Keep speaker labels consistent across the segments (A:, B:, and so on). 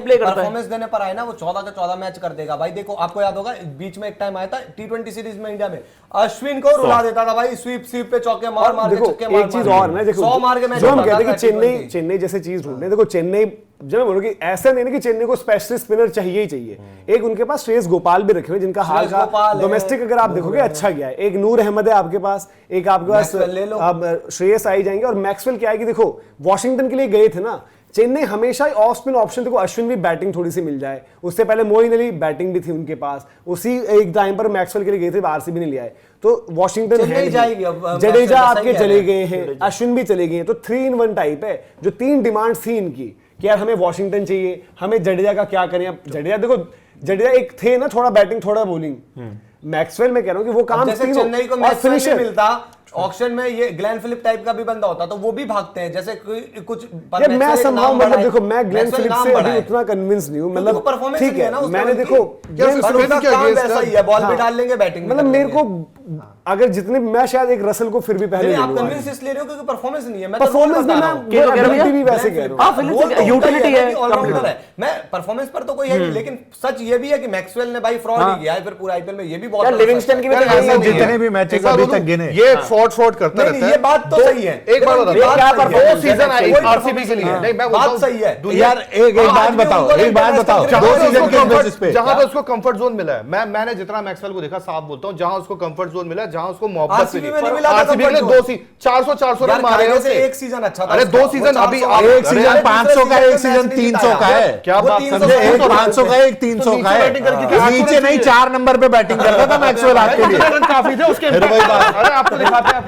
A: Play करता है।
B: Performance देने पर आए ना, वो 14 का 14 मैच कर देगा भाई। देखो आपको याद होगा बीच में एक टाइम आया था T20 सीरीज में इंडिया में, अश्विन को रुला देता था भाई, स्वीप पे चौके मार मार के, छक्के मार।
C: एक चीज और ना, देखो
B: 100 मार के मैच,
C: जो हम कहते हैं कि चेन्नई जैसे चीज ढूंढने, देखो चेन्नई जब मैं बोलूं कि ऐसा नहीं ना कि चेन्नई को स्पेशलिस्ट स्पिनर चाहिए ही चाहिए, एक उनके पास श्रेयस गोपाल भी रखे हुए जिनका हाल का डोमेस्टिक अगर आप देखोगे अच्छा गया है, एक नूर अहमद है आपके पास, एक आपके पास अब श्रेयस आई जाएंगे, और मैक्सवेल क्या है कि देखो वॉशिंगटन के लिए गए थे ना, चेन्नई हमेशा ही ऑफ स्पिन ऑप्शन, देखो अश्विन भी बैटिंग थोड़ी सी मिल जाए, उससे पहले मोइन अली बैटिंग भी थी उनके पास, उसी एक टाइम पर मैक्सवेल के लिए गए थे, आरसीबी ने लिया है, तो वॉशिंगटन है, जडेजा आपके चले गए हैं, अश्विन भी चले गए हैं, तो 3-in-1 टाइप है। जो 3 डिमांड थी इनकी कि यार हमें वॉशिंगटन चाहिए, हमें जडेजा का क्या करें। अब जडेजा देखो, जडेजा एक थे ना, थोड़ा बैटिंग थोड़ा बॉलिंग, मैक्सवेल में कह रहा हूं कि वो काम
B: चेन्नई को मैक्सवेल नहीं मिलता ऑक्शन में, ये ग्लेन फिलिप टाइप का भी बंदा होता तो वो भी भागते हैं, जैसे कुछ
C: मैं संभाव, मतलब देखो मैं ग्लेन फिलिप से अभी उतना कन्विंस नहीं हूं, मतलब ठीक है मैंने देखो
B: वैसा ही है, बॉल भी डाल लेंगे, बैटिंग
C: मतलब मेरे को अगर जितने, मैं शायद एक रसल को फिर भी पहले
B: आप कन्विंस इसलिए ले रहे हो क्योंकि परफॉर्मेंस नहीं है, मैं
C: परफॉर्मेंस भी वैसे कह रहा हूं,
A: यूटिलिटी है,
B: ऑलराउंडर है। मैं परफॉर्मेंस पर तो कोई है नहीं, लेकिन सच ये भी है कि मैक्सवेल ने भाई फ्रॉड ही किया है फिर पूरा आईपीएल में, ये भी बहुत,
A: लिविंगस्टन की भी
D: जितने भी मैचेस अभी तक गिने ये फ्रॉड करता रहता है।
B: ये बात तो सही है,
D: एक बात बताओ, 2 सीजन आई आरसीबी के लिए, नहीं मैं
B: बात सही है
D: यार, एक बात बताओ 2 सीजन के बेसिस पे जहां पे उसको कंफर्ट जोन मिला है, मैंने जितना मैक्सवेल को देखा साफ बोलता हूं, जहां उसको कंफर्ट जोन मिला, जहां उसको मोहब्बत मिली, आरसीबी ने 400 रन मारे हैं,
B: एक सीजन अच्छा था,
D: अरे 2 सीजन, अभी
C: एक सीजन 500 का, एक सीजन 300 का है,
D: क्या बात समझे, एक 500 का एक 300 का है,
C: नीचे नहीं 4 नंबर पे बैटिंग करता था मैक्सवेल आपके लिए,
D: रन काफी थे उसके, अरे आपको दिखाते हैं,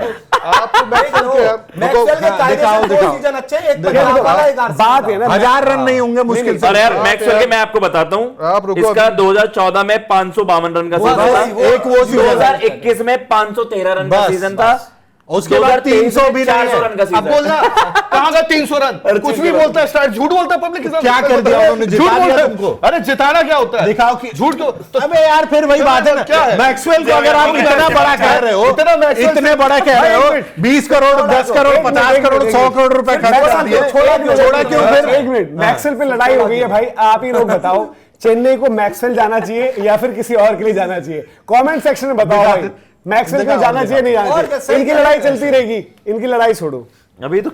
D: आपको
B: मैक्सवेल के कायदे से 2 सीजन अच्छे, एक
C: बात है ना 1000 रन नहीं होंगे मुश्किल से।
A: अरे यार मैक्सवेल के मैं आपको बताता हूँ, इसका 2014 में 552 रन का सीजन था,
D: एक वो
A: 2021 में 513 रन का सीजन था,
D: उसके बाद 300 भी
A: 400 रन का सीजन।
D: अब बोलना कहां का 300 रन, कुछ भी बोलता है स्टार्ट, झूठ बोलता है पब्लिक के साथ,
C: क्या कर दिया उन्होंने, जिता दिया तुमको,
D: अरे जिताना क्या होता है,
C: दिखाओ कि
D: झूठ को तो,
C: अबे यार फिर वही बात है ना,
D: क्या है
C: मैक्सवेल को अगर आप इतना बड़ा कह रहे हो,
D: इतने बड़ा कह रहे हो,
C: 20 करोड़ 10 करोड़ 50 करोड़ 100 करोड़ रुपए खर्च कर दिए, छोड़ा क्यों फिर? एक मिनट, मैक्सवेल पे लड़ाई हो गई है भाई, आप ही लोग बताओ चेन्नई को मैक्सवेल जाना चाहिए या फिर किसी और के लिए जाना चाहिए, कमेंट सेक्शन में बताओ भाई, मैक्सवेल को जाना चाहिए नहीं जाना चाहिए, इनकी लड़ाई चलती रहेगी, इनकी लड़ाई छोड़ो
A: अभी तो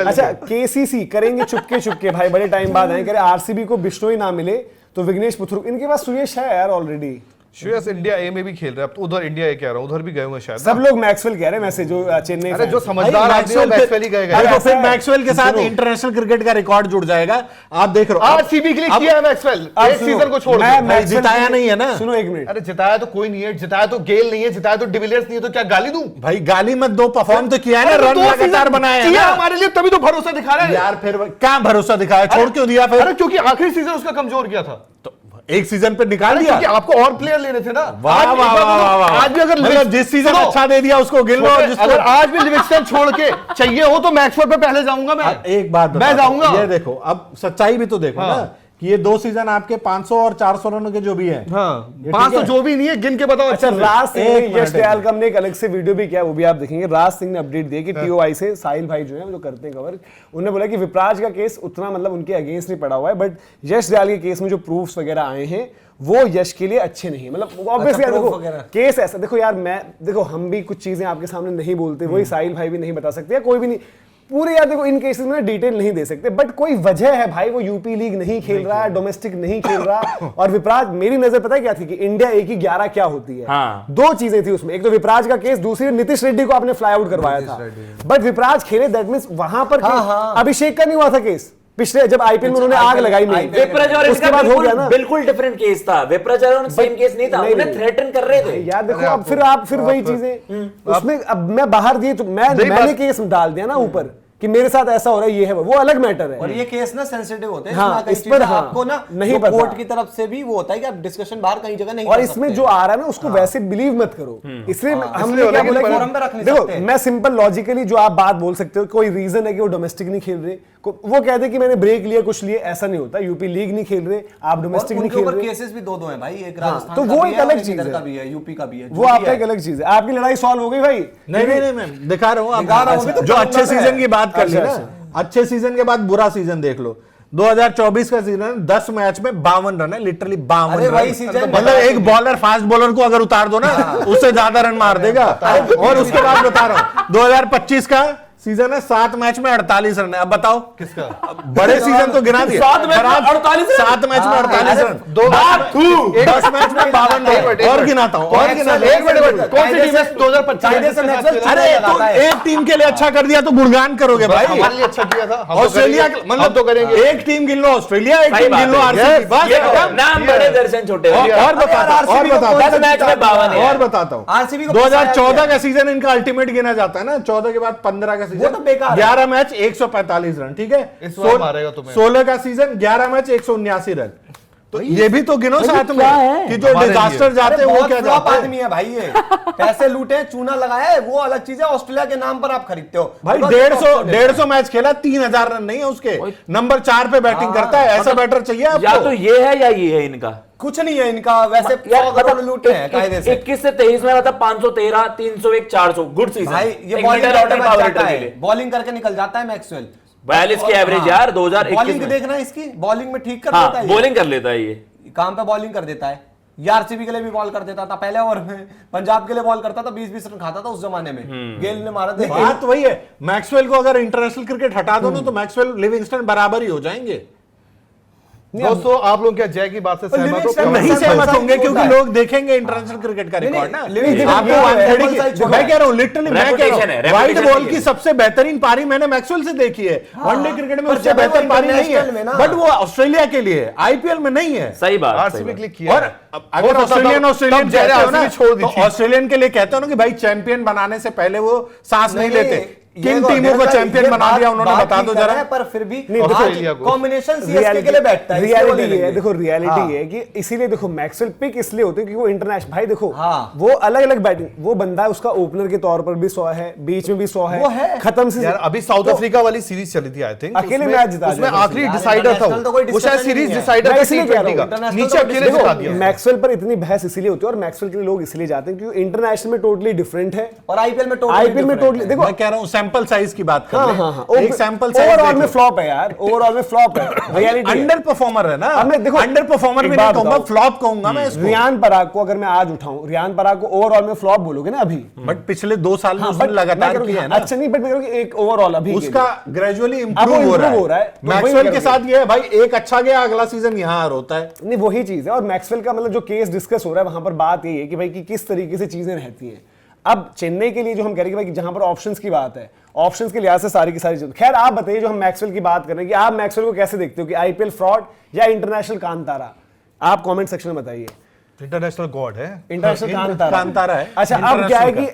C: अच्छा केसीसी करेंगे चुपके भाई, बड़े टाइम बाद आए, कह आरसीबी को बिश्नोई ना मिले तो विघ्नेश पुथुर, इनके पास सुयश है यार ऑलरेडी,
D: श्रेयस इंडिया ए में भी खेल रहे हैं, अब तो उधर इंडिया ए कह रहा हूं, उधर भी गए होंगे शायद,
C: सब लोग मैक्सवेल कह रहे हैं वैसे जो चेन्नई,
D: अरे जो समझदार आदमी है मैक्सवेल ही गए,
C: तो फिर मैक्सवेल के साथ इंटरनेशनल क्रिकेट का रिकॉर्ड जुड़ जाएगा, आप देख रहे हो
D: आरसीबी के लिए किया है मैक्सवेल, एक सीजन को छोड़
C: मैं जिताया नहीं है ना, सुनो एक मिनट,
D: अरे जिताया तो कोई नहीं है, जिताया तो गेल नहीं है, जिताया तो डिविलियर्स नहीं है, तो क्या गाली दूं
C: भाई, गाली मत दो, परफॉर्म तो किया है ना, रन लगातार बनाए हैं
D: हमारे लिए, तभी तो भरोसा दिखा रहे हैं
C: यार, फिर क्या भरोसा दिखाया, छोड़ क्यों दिया फिर?
D: अरे क्योंकि आखिरी सीजन उसका कमजोर गया था,
C: एक सीजन पे निकाल दिया,
D: क्योंकि आपको और प्लेयर लेने थे ना,
C: आज भी अगर मतलब जिस सीजन अच्छा दे दिया उसको गिल,
D: अगर आज भी लिविंगस्टन छोड़ के चाहिए हो तो मैक्सवेल पे पहले जाऊंगा मैं,
C: एक बात
D: मैं जाऊंगा,
C: ये देखो अब सच्चाई भी तो देखो ना कि ये 2 सीजन आपके 500 और 400 रनों के जो भी हैं,
D: 500 जो भी नहीं है गिन के बताओ।
C: अच्छा राज सिंह ने, यश दयाल का हमने एक अलग से वीडियो भी किया, वो भी आप देखेंगे, राज सिंह ने अपडेट दिया कि टीओआई से साहिल भाई जो है जो करते हैं कवर, उन्होंने बोला कि विपराज का केस उतना मतलब उनके अगेंस्ट नहीं पड़ा हुआ है, बट यश दयाल के केस में जो प्रूफ्स वगैरह आए हैं वो यश के लिए अच्छे नहीं है, मतलब ऑब्वियसली देखो केस ऐसा, देखो यार मैं देखो हम भी कुछ चीजें आपके सामने नहीं बोलते, वही साहिल भाई भी नहीं बता सकते या कोई भी नहीं पूरे, यार देखो इन केसेस में डिटेल नहीं दे सकते, बट कोई वजह है भाई, वो यूपी लीग नहीं खेल रहा है, डोमेस्टिक नहीं खेल रहा, और विपराज मेरी नजर पता है क्या थी कि इंडिया ए की 11 क्या होती है,
A: हाँ।
C: 2 चीजें थी उसमें, एक तो विपराज का केस, दूसरी नीतीश रेड्डी को आपने फ्लाई आउट करवाया था, बट विपराज खेले, दैट मींस वहां पर अभिषेक का नहीं हुआ था केस, पिछले जब आईपीएल में उन्होंने आग लगाई नहीं,
A: विपराज और उसके बाद हो गया ना, बिल्कुल डिफरेंट केस था, विपराज और सेम केस नहीं था, उन्हें थ्रेटन कर रहे थे
C: यार, देखो अब फिर आप फिर वही चीजें उसमें, अब मैं बाहर दिए तो मैंने केस डाल दिया ना ऊपर कि मेरे साथ ऐसा हो रहा है, ये है वो अलग मैटर है,
B: और ये केस ना सेंसिटिव होते हैं,
C: हाँ, इस पर
B: आपको ना
C: नहीं पता,
B: कोर्ट की तरफ से भी वो होता है कि आप डिस्कशन बाहर कहीं जगह नहीं,
C: और इसमें जो आ रहा है ना उसको वैसे बिलीव मत करो, इसलिए हमने क्या बोला कि देखो मैं सिंपल लॉजिकली जो आप बात बोल सकते हो, कोई रीजन है कि वो डोमेस्टिक नहीं खेल रहे, वो कहते कि मैंने ब्रेक लिया कुछ लिए, ऐसा नहीं होता, यूपी लीग नहीं खेल रहे, आप डोमेस्टिक नहीं खेल रहे,
B: केसेस भी 2 हैं भाई, एक राजस्थान
C: तो वो एक अलग चीज
B: है, यूपी का भी है,
C: वो आपका एक अलग चीज है, आपकी लड़ाई सॉल्व हो गई भाई, नहीं मैं दिखा रहा हूँ जो अच्छे सीजन की बात कर ली ना,
E: अच्छे सीजन के बाद बुरा सीजन देख लो। 2024 का सीजन 10 मैच में 52 रन है, लिटरली 52
B: अरे
E: रन।
B: वही सीजन
E: मतलब एक बॉलर फास्ट बॉलर को अगर उतार दो ना उससे ज्यादा रन मार देगा। और उसके बाद बता रहा हूं 2025 का सीजन है, 7 मैच में 48 रन है। अब बताओ
D: किसका?
E: बड़े सीजन तो गिना दिए,
A: 7 मैच में 48 रन,
E: 7 मैच में 48 रन,
D: 10
E: मैच में 52 रन। और गिनाता हूं, और गिनाता हूं।
D: कौन सी टीम है 2025
E: अरे तो एक टीम के लिए अच्छा कर दिया तो गुणगान करोगे भाई।
D: हमारे लिए अच्छा किया था,
E: ऑस्ट्रेलिया मतलब
D: तो करेंगे।
E: एक टीम गिन लो ऑस्ट्रेलिया, एक टीम गिन लो आरसीबी, बस
A: ये
E: खत्म।
A: नाम बड़े दर्शन छोटे
E: और बताता हूं, और बताता हूं,
A: 10 मैच में 52 है।
E: और बताता हूं,
B: आरसीबी को
E: 2014 का सीजन इनका अल्टीमेट गिना जाता है ना, 14 के बाद 15 का
B: वो तो
E: सीजन
B: बेकार है।
E: 11 मैच 145 रन, ठीक है।
D: इस बार मारेगा तुम्हें।
E: 16 का सीजन 11 मैच 179 रन, तो ये भी तो गिनो साथ में
C: क्या है?
E: कि जो डिजास्टर जाते हैं वो क्या
B: फ्लॉप
E: जाते हैं।
B: आदमी है भाई ये। पैसे लूटे, चूना लगाया है, वो अलग चीज है। ऑस्ट्रेलिया के नाम पर आप खरीदते हो
E: भाई 150 मैच खेला, 3000 रन नहीं है उसके, नंबर 4 पे बैटिंग करता है, ऐसा बैटर चाहिए
A: या तो
E: आपको।
A: ये है या ये है इनका।
B: कुछ नहीं है इनका, वैसे 100 करोड़ लूटे हैं कायदे से।
A: 21 से 23 में मतलब 513, 301, 400 गुड सीजन।
B: भाई ये बॉलिंग करके निकल जाता है मैक्सवेल।
A: 42 की एवरेज यार 2021
B: बॉलिंग
A: में।
B: देखना इसकी, बॉलिंग में ठीक कर देता
A: हाँ
B: है,
A: बॉलिंग कर लेता है ये,
B: काम पे बॉलिंग कर देता है। ये आरसीबी के लिए भी बॉल कर देता था पहले ओवर में, पंजाब के लिए बॉल करता था, 20-20 रन खाता था उस जमाने में। गेल ने मारा था।
E: बात वही है, मैक्सवेल को अगर इंटरनेशनल क्रिकेट हटा दो ना तो मैक्सवेल लिविंगस्टन बराबर ही हो जाएंगे।
D: दोस्तों आप लोग क्या जय की बात से सहमत हो?
E: नहीं सहमत होंगे क्योंकि लोग देखेंगे इंटरनेशनल क्रिकेट का रिकॉर्ड ना। आपको 130 की, मैं कह रहा हूं लिटरली, मैं कह
A: Reputation है,
E: रहा हूं व्हाइट
A: reputation
E: बॉल
A: है।
E: की सबसे बेहतरीन पारी मैंने मैक्सवेल से देखी है। वनडे क्रिकेट में उससे बेहतर पारी नहीं है, बट वो ऑस्ट्रेलिया के लिए, आईपीएल में नहीं है।
A: सही बात।
D: आरसीबी के लिए किया
E: और
D: है।
E: अगर ऑस्ट्रेलियन कहते हो ना,
D: छोड़ दी
E: तो ऑस्ट्रेलियन के लिए कहते हो ना कि भाई चैंपियन बनाने से पहले वो सांस नहीं लेते। किन
B: ये
E: टीमों को
B: ये
E: चैंपियन बना दिया उन्होंने,
B: बात
E: बता दो
B: ठीक कर रहे
E: जरा।
B: हैं, पर फिर भी
D: ऑस्ट्रेलिया को
B: कॉम्बिनेशन सीएसके के लिए बैठता है, इसलिए वो ले
C: रियलिटी
B: लेंगे।
C: है, देखो रियलिटी है कि इसीलिए देखो मैक्सवेल पिक इसलिए होते हैं क्योंकि वो इंटरनेशनल, भाई देखो
B: हाँ।
C: वो अलग अलग बैटिंग, वो बंदा है, उसका ओपनर के तौर पर भी 100 है, बीच में भी 100
B: वो है।
C: है, खत्म से
D: यार अभी साउथ अफ्रीका वाली सीरीज चली थी, आई थिंक
C: अकेले मैच जिता
D: उसमें
C: दिया
D: आखिरी
C: यार,
D: डिसाइडर था
B: इंटरनेशनल तो कोई
D: वो शायद
B: discussion
D: सीरीज
B: नहीं है।
D: डिसाइडर
C: मैं
D: था
C: इसलिए कह रहा हूं,
D: T20 का,
B: इंटरनेशनल
D: नीचे
B: तो
D: अकेले जिता दिया।
C: मैक्सवेल पर इतनी बहस इसीलिए होती है और मैक्सवेल के लिए लोग इसलिए जाते हैं क्योंकि इंटरनेशनल में टोटली डिफरेंट है
B: और आईपीएल में
C: टोटली देखो
E: मैं कह रहा हूं सैंपल साइज की बात कर
C: हाँ
E: रहे हैं।
C: हाँ हाँ
E: एक सैंपल साइज
C: ओवरऑल में फ्लॉप है यार, ओवरऑल में फ्लॉप है, रियलिटी
E: अंडर परफॉर्मर है ना।
C: अब मैं देखो
E: अंडर परफॉर्मर
C: एक
E: भी
C: बात
E: नहीं कहूंगा,
C: बताओ।
E: फ्लॉप कहूंगा मैं इसको।
C: रियान पराग को अगर मैं आज उठाऊं, रियान पराग को ओवरऑल में फ्लॉप बोलोगे ना अभी,
E: बट पिछले 2 साल में
C: हाँ,
E: उसने
C: but
E: लगातार
C: मैं कह रहा
E: किया
C: हूं,
E: है ना।
C: अच्छा नहीं, बट मैं कह रहा हूं कि एक ओवरऑल अभी के
E: उसका
C: लिए।
E: ग्रेजुअली
C: अब
E: इंप्रूव
C: वो
E: हो रहा
C: improve हो रहा है,
E: है।
C: तो वही
E: मैक्सवेल
C: कह
E: के
C: रहा हूं।
E: साथ ये है भाई, एक अच्छा गया अगला सीजन यहाँ होता है।
C: नहीं वही चीज है, और मैक्सवेल का मतलब जो केस डिस्कस हो रहा है वहां पर बात यही है कि भाई कि किस तरीके से चीजें रहती हैं। अब चेन्नई के लिए जो हम कह रहे हैं कि भाई जहां पर ऑप्शंस की बात है, ऑप्शंस के लिहाज से सारी की सारी चीजें, खैर आप बताइए जो हम मैक्सवेल की बात कर रहे हैं कि आप मैक्सवेल को कैसे देखते हो कि आईपीएल फ्रॉड या इंटरनेशनल कांतारा? आप कमेंट सेक्शन में बताइए।
D: इंटरनेशनल गॉड है,
C: इंटरनेशनल कांतारा
E: कांतारा है
C: अच्छा अब क्या है कि